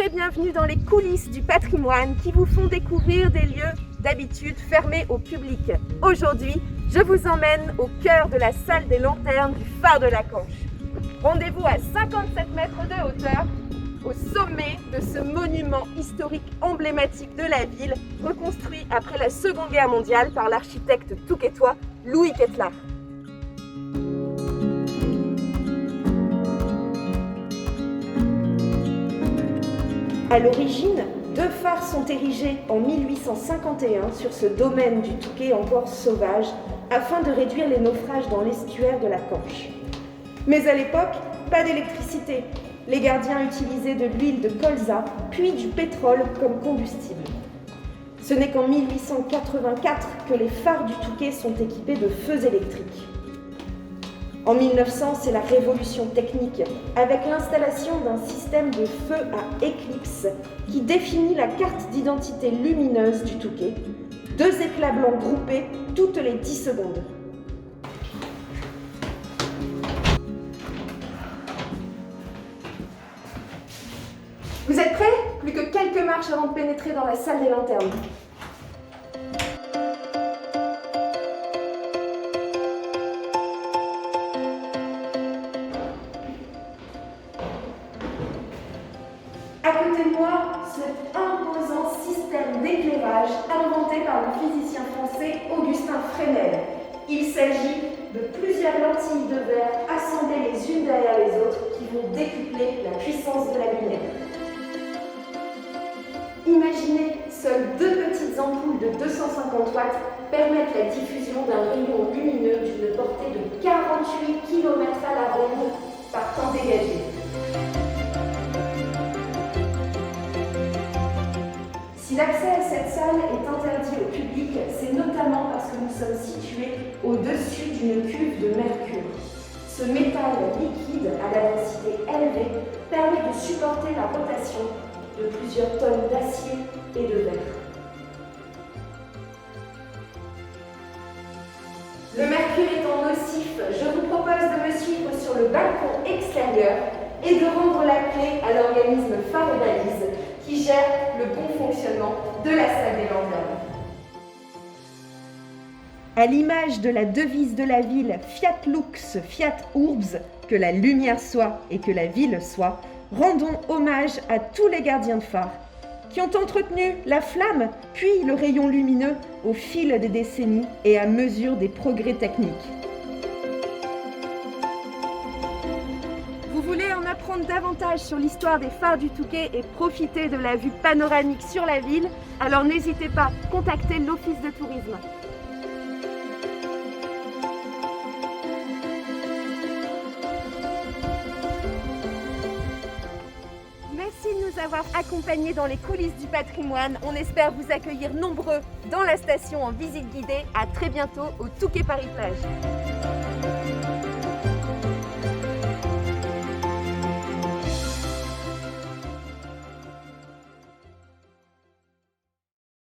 et bienvenue dans les coulisses du patrimoine qui vous font découvrir des lieux d'habitude fermés au public. Aujourd'hui, je vous emmène au cœur de la salle des lanternes du phare de la Canche. Rendez-vous à 57 mètres de hauteur, au sommet de ce monument historique emblématique de la ville, reconstruit après la Seconde Guerre mondiale par l'architecte touquetois Louis Quettelard. À l'origine, 2 phares sont érigés en 1851 sur ce domaine du Touquet encore sauvage afin de réduire les naufrages dans l'estuaire de la Canche. Mais à l'époque, pas d'électricité. Les gardiens utilisaient de l'huile de colza puis du pétrole comme combustible. Ce n'est qu'en 1884 que les phares du Touquet sont équipés de feux électriques. En 1900, c'est la révolution technique, avec l'installation d'un système de feu à éclipse qui définit la carte d'identité lumineuse du Touquet, 2 éclats blancs groupés toutes les 10 secondes. Vous êtes prêts? Plus que quelques marches avant de pénétrer dans la salle des lanternes. À côté de moi, cet imposant système d'éclairage inventé par le physicien français Augustin Fresnel. Il s'agit de plusieurs lentilles de verre assemblées les unes derrière les autres qui vont décupler la puissance de la lumière. Imaginez, seules 2 petites ampoules de 250 watts permettent la diffusion d'un rayon lumineux d'une portée de 48 km à la ronde par temps dégagé. Si l'accès à cette salle est interdit au public, c'est notamment parce que nous sommes situés au-dessus d'une cuve de mercure. Ce métal liquide à la densité élevée permet de supporter la rotation de plusieurs tonnes d'acier et de verre. Le mercure étant nocif, je vous propose de me suivre sur le balcon extérieur et de rendre la clé à l'organisme Phare et Balises qui gère le bon fonctionnement de la salle des lanternes. À l'image de la devise de la ville Fiat Lux, Fiat Urbs, que la lumière soit et que la ville soit, rendons hommage à tous les gardiens de phare qui ont entretenu la flamme puis le rayon lumineux au fil des décennies et à mesure des progrès techniques. Vous voulez en apprendre davantage sur l'histoire des phares du Touquet et profiter de la vue panoramique sur la ville? Alors n'hésitez pas, contactez l'Office de tourisme. Merci de nous avoir accompagnés dans les coulisses du patrimoine. On espère vous accueillir nombreux dans la station en visite guidée. À très bientôt au Touquet Paris Plage.